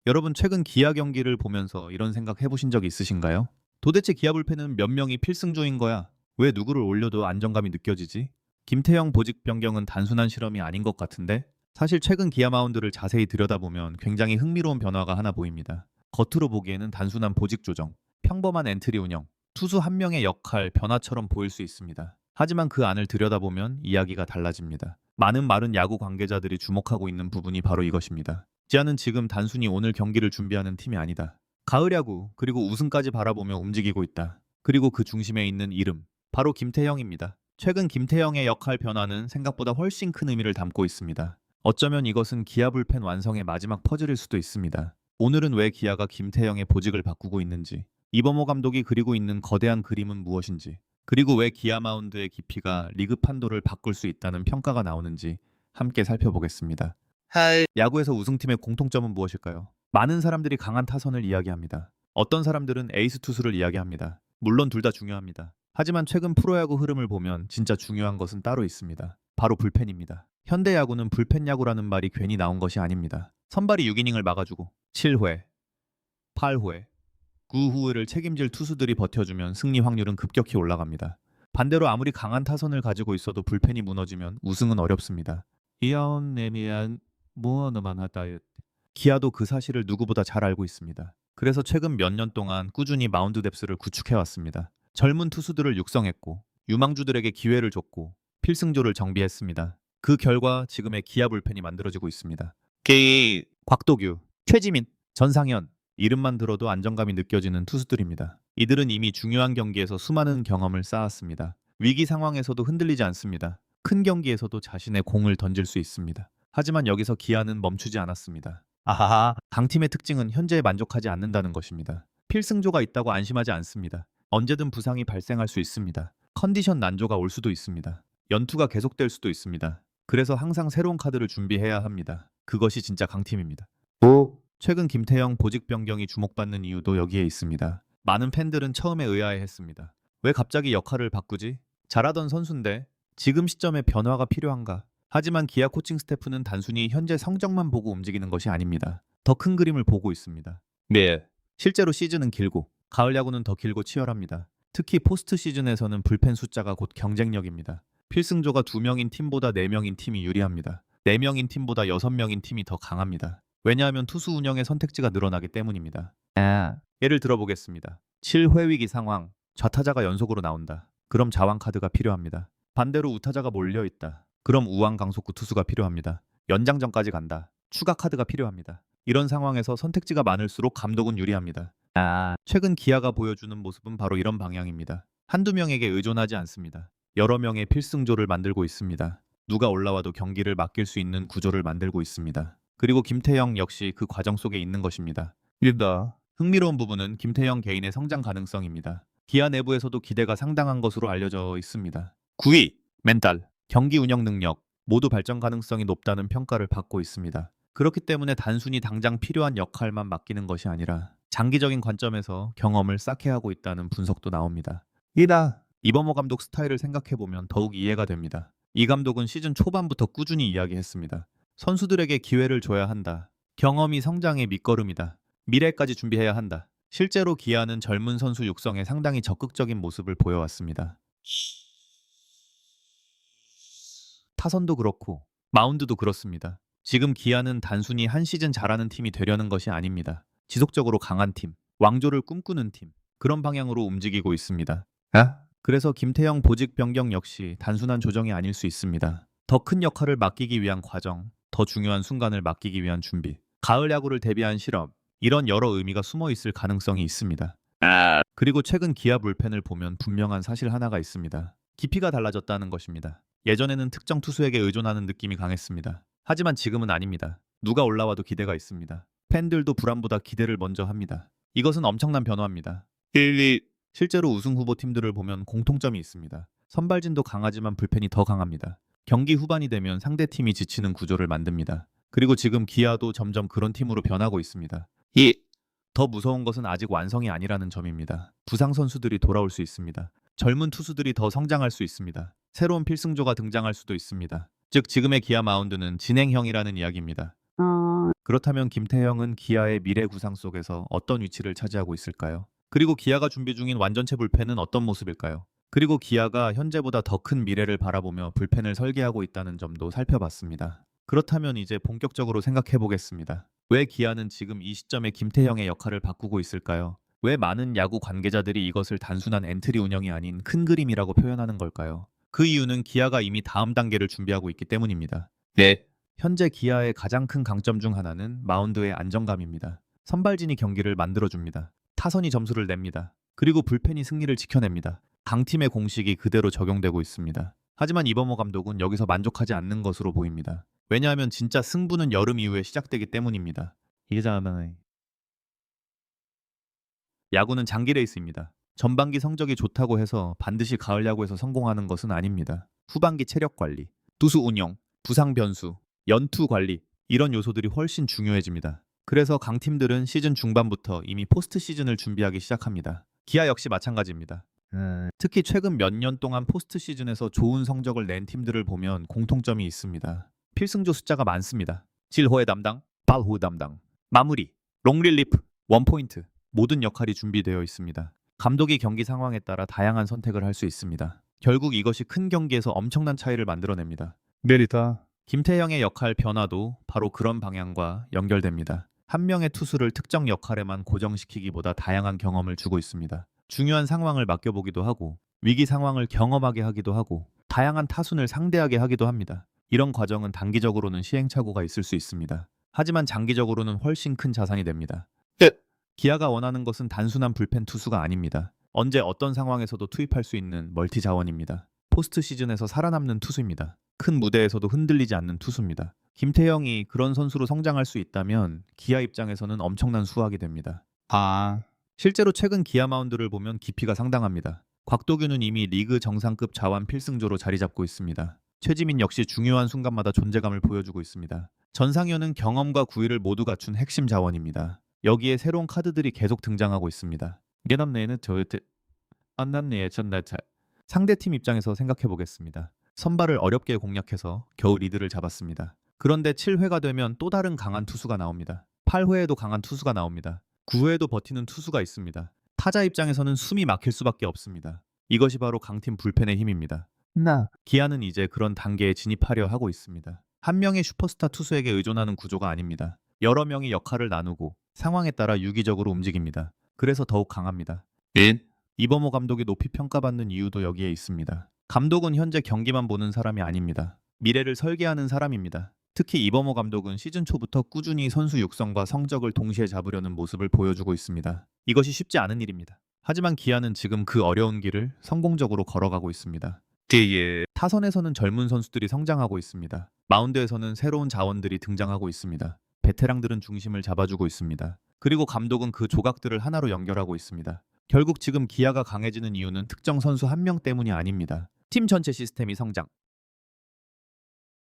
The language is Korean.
여러분 최근 기아 경기를 보면서 이런 생각 해보신 적 있으신가요? 도대체 기아 불펜은 몇 명이 필승조인 거야? 왜 누구를 올려도 안정감이 느껴지지? 김태형 보직 변경은 단순한 실험이 아닌 것 같은데? 사실 최근 기아 마운드를 자세히 들여다보면 굉장히 흥미로운 변화가 하나 보입니다. 겉으로 보기에는 단순한 보직 조정, 평범한 엔트리 운영, 투수 한 명의 역할 변화처럼 보일 수 있습니다. 하지만 그 안을 들여다보면 이야기가 달라집니다. 많은 마른 야구 관계자들이 주목하고 있는 부분이 바로 이것입니다. 기아는 지금 단순히 오늘 경기를 준비하는 팀이 아니다. 가을 야구, 그리고 우승까지 바라보며 움직이고 있다. 그리고 그 중심에 있는 이름, 바로 김태형입니다. 최근 김태형의 역할 변화는 생각보다 훨씬 큰 의미를 담고 있습니다. 어쩌면 이것은 기아 불펜 완성의 마지막 퍼즐일 수도 있습니다. 오늘은 왜 기아가 김태형의 보직을 바꾸고 있는지, 이범호 감독이 그리고 있는 거대한 그림은 무엇인지, 그리고 왜 기아 마운드의 깊이가 리그 판도를 바꿀 수 있다는 평가가 나오는지 함께 살펴보겠습니다. 야구에서 우승팀의 공통점은 무엇일까요? 많은 사람들이 강한 타선을 이야기합니다. 어떤 사람들은 에이스 투수를 이야기합니다. 물론 둘 다 중요합니다. 하지만 최근 프로야구 흐름을 보면 진짜 중요한 것은 따로 있습니다. 바로 불펜입니다. 현대 야구는 불펜 야구라는 말이 괜히 나온 것이 아닙니다. 선발이 6이닝을 막아주고 7회, 8회, 9회를 책임질 투수들이 버텨주면 승리 확률은 급격히 올라갑니다. 반대로 아무리 강한 타선을 가지고 있어도 불펜이 무너지면 우승은 어렵습니다. 이아온 네미안 무언만 하다였. 기아도 그 사실을 누구보다 잘 알고 있습니다. 그래서 최근 몇 년 동안 꾸준히 마운드 뎁스를 구축해 왔습니다. 젊은 투수들을 육성했고 유망주들에게 기회를 줬고 필승조를 정비했습니다. 그 결과 지금의 기아 불펜이 만들어지고 있습니다. 곽도규, 최지민, 전상현, 이름만 들어도 안정감이 느껴지는 투수들입니다. 이들은 이미 중요한 경기에서 수많은 경험을 쌓았습니다. 위기 상황에서도 흔들리지 않습니다. 큰 경기에서도 자신의 공을 던질 수 있습니다. 하지만 여기서 기아는 멈추지 않았습니다. 아하하. 강팀의 특징은 현재에 만족하지 않는다는 것입니다. 필승조가 있다고 안심하지 않습니다. 언제든 부상이 발생할 수 있습니다. 컨디션 난조가 올 수도 있습니다. 연투가 계속될 수도 있습니다. 그래서 항상 새로운 카드를 준비해야 합니다. 그것이 진짜 강팀입니다. 최근 김태형 보직 변경이 주목받는 이유도 여기에 있습니다. 많은 팬들은 처음에 의아해했습니다. 왜 갑자기 역할을 바꾸지? 잘하던 선수인데 지금 시점에 변화가 필요한가? 하지만 기아 코칭 스태프는 단순히 현재 성적만 보고 움직이는 것이 아닙니다. 더 큰 그림을 보고 있습니다. 네. 실제로 시즌은 길고 가을 야구는 더 길고 치열합니다. 특히 포스트 시즌에서는 불펜 숫자가 곧 경쟁력입니다. 필승조가 2명인 팀보다 4명인 팀이 유리합니다. 4명인 팀보다 6명인 팀이 더 강합니다. 왜냐하면 투수 운영의 선택지가 늘어나기 때문입니다. 예를 들어보겠습니다. 7회 위기 상황, 좌타자가 연속으로 나온다. 그럼 자완 카드가 필요합니다. 반대로 우타자가 몰려있다. 그럼 우왕 강속구 투수가 필요합니다. 연장전까지 간다. 추가 카드가 필요합니다. 이런 상황에서 선택지가 많을수록 감독은 유리합니다. 최근 기아가 보여주는 모습은 바로 이런 방향입니다. 한두 명에게 의존하지 않습니다. 여러 명의 필승조를 만들고 있습니다. 누가 올라와도 경기를 맡길 수 있는 구조를 만들고 있습니다. 그리고 김태형 역시 그 과정 속에 있는 것입니다. 흥미로운 부분은 김태형 개인의 성장 가능성입니다. 기아 내부에서도 기대가 상당한 것으로 알려져 있습니다. 9위, 멘탈, 경기 운영 능력, 모두 발전 가능성이 높다는 평가를 받고 있습니다. 그렇기 때문에 단순히 당장 필요한 역할만 맡기는 것이 아니라 장기적인 관점에서 경험을 쌓게 하고 있다는 분석도 나옵니다. 이범호 감독 스타일을 생각해보면 더욱 이해가 됩니다. 이 감독은 시즌 초반부터 꾸준히 이야기했습니다. 선수들에게 기회를 줘야 한다. 경험이 성장의 밑거름이다. 미래까지 준비해야 한다. 실제로 기아는 젊은 선수 육성에 상당히 적극적인 모습을 보여왔습니다. 타선도 그렇고 마운드도 그렇습니다. 지금 기아는 단순히 한 시즌 잘하는 팀이 되려는 것이 아닙니다. 지속적으로 강한 팀, 왕조를 꿈꾸는 팀, 그런 방향으로 움직이고 있습니다. 그래서 김태형 보직 변경 역시 단순한 조정이 아닐 수 있습니다. 더 큰 역할을 맡기기 위한 과정, 더 중요한 순간을 맡기기 위한 준비, 가을 야구를 대비한 실험, 이런 여러 의미가 숨어 있을 가능성이 있습니다. 그리고 최근 기아 불펜을 보면 분명한 사실 하나가 있습니다. 깊이가 달라졌다는 것입니다. 예전에는 특정 투수에게 의존하는 느낌이 강했습니다. 하지만 지금은 아닙니다. 누가 올라와도 기대가 있습니다. 팬들도 불안보다 기대를 먼저 합니다. 이것은 엄청난 변화입니다. 실제로 우승 후보 팀들을 보면 공통점이 있습니다. 선발진도 강하지만 불펜이 더 강합니다. 경기 후반이 되면 상대팀이 지치는 구조를 만듭니다. 그리고 지금 기아도 점점 그런 팀으로 변하고 있습니다. 더 무서운 것은 아직 완성이 아니라는 점입니다. 부상 선수들이 돌아올 수 있습니다. 젊은 투수들이 더 성장할 수 있습니다. 새로운 필승조가 등장할 수도 있습니다. 즉 지금의 기아 마운드는 진행형이라는 이야기입니다. 그렇다면 김태형은 기아의 미래 구상 속에서 어떤 위치를 차지하고 있을까요? 그리고 기아가 준비 중인 완전체 불펜은 어떤 모습일까요? 그리고 기아가 현재보다 더 큰 미래를 바라보며 불펜을 설계하고 있다는 점도 살펴봤습니다. 그렇다면 이제 본격적으로 생각해 보겠습니다. 왜 기아는 지금 이 시점에 김태형의 역할을 바꾸고 있을까요? 왜 많은 야구 관계자들이 이것을 단순한 엔트리 운영이 아닌 큰 그림이라고 표현하는 걸까요? 그 이유는 기아가 이미 다음 단계를 준비하고 있기 때문입니다. 네. 현재 기아의 가장 큰 강점 중 하나는 마운드의 안정감입니다. 선발진이 경기를 만들어줍니다. 타선이 점수를 냅니다. 그리고 불펜이 승리를 지켜냅니다. 강팀의 공식이 그대로 적용되고 있습니다. 하지만 이범호 감독은 여기서 만족하지 않는 것으로 보입니다. 왜냐하면 진짜 승부는 여름 이후에 시작되기 때문입니다. 이게잖아요. 야구는 장기 레이스입니다. 전반기 성적이 좋다고 해서 반드시 가을 야구에서 성공하는 것은 아닙니다. 후반기 체력 관리, 투수 운영, 부상 변수, 연투 관리 이런 요소들이 훨씬 중요해집니다. 그래서 강팀들은 시즌 중반부터 이미 포스트 시즌을 준비하기 시작합니다. 기아 역시 마찬가지입니다. 특히 최근 몇 년 동안 포스트 시즌에서 좋은 성적을 낸 팀들을 보면 공통점이 있습니다. 필승조 숫자가 많습니다. 7호의 담당, 8호 담당, 마무리, 롱릴리프, 원포인트 모든 역할이 준비되어 있습니다. 감독이 경기 상황에 따라 다양한 선택을 할 수 있습니다. 결국 이것이 큰 경기에서 엄청난 차이를 만들어냅니다. 메리타. 김태형의 역할 변화도 바로 그런 방향과 연결됩니다. 한 명의 투수를 특정 역할에만 고정시키기보다 다양한 경험을 주고 있습니다. 중요한 상황을 맡겨보기도 하고 위기 상황을 경험하게 하기도 하고 다양한 타순을 상대하게 하기도 합니다. 이런 과정은 단기적으로는 시행착오가 있을 수 있습니다. 하지만 장기적으로는 훨씬 큰 자산이 됩니다. 끝. 기아가 원하는 것은 단순한 불펜 투수가 아닙니다. 언제 어떤 상황에서도 투입할 수 있는 멀티 자원입니다. 포스트 시즌에서 살아남는 투수입니다. 큰 무대에서도 흔들리지 않는 투수입니다. 김태형이 그런 선수로 성장할 수 있다면 기아 입장에서는 엄청난 수확이 됩니다. 아. 실제로 최근 기아 마운드를 보면 깊이가 상당합니다. 곽도규는 이미 리그 정상급 자완 필승조로 자리 잡고 있습니다. 최지민 역시 중요한 순간마다 존재감을 보여주고 있습니다. 전상현은 경험과 구위를 모두 갖춘 핵심 자원입니다. 여기에 새로운 카드들이 계속 등장하고 있습니다. 게남내에는 안남내에 전날차 상대팀 입장에서 생각해 보겠습니다. 선발을 어렵게 공략해서 겨우 리드를 잡았습니다. 그런데 7회가 되면 또 다른 강한 투수가 나옵니다. 8회에도 강한 투수가 나옵니다. 9회에도 버티는 투수가 있습니다. 타자 입장에서는 숨이 막힐 수밖에 없습니다. 이것이 바로 강팀 불펜의 힘입니다. 기아는 이제 그런 단계에 진입하려 하고 있습니다. 한 명의 슈퍼스타 투수에게 의존하는 구조가 아닙니다. 여러 명이 역할을 나누고 상황에 따라 유기적으로 움직입니다. 그래서 더욱 강합니다. 인. 이범호 감독이 높이 평가받는 이유도 여기에 있습니다. 감독은 현재 경기만 보는 사람이 아닙니다. 미래를 설계하는 사람입니다. 특히 이범호 감독은 시즌 초부터 꾸준히 선수 육성과 성적을 동시에 잡으려는 모습을 보여주고 있습니다. 이것이 쉽지 않은 일입니다. 하지만 기아는 지금 그 어려운 길을 성공적으로 걸어가고 있습니다. 뒤에. 타선에서는 젊은 선수들이 성장하고 있습니다. 마운드에서는 새로운 자원들이 등장하고 있습니다. 베테랑들은 중심을 잡아주고 있습니다. 그리고 감독은 그 조각들을 하나로 연결하고 있습니다. 결국 지금 기아가 강해지는 이유는 특정 선수 한 명 때문이 아닙니다. 팀 전체 시스템이 성장,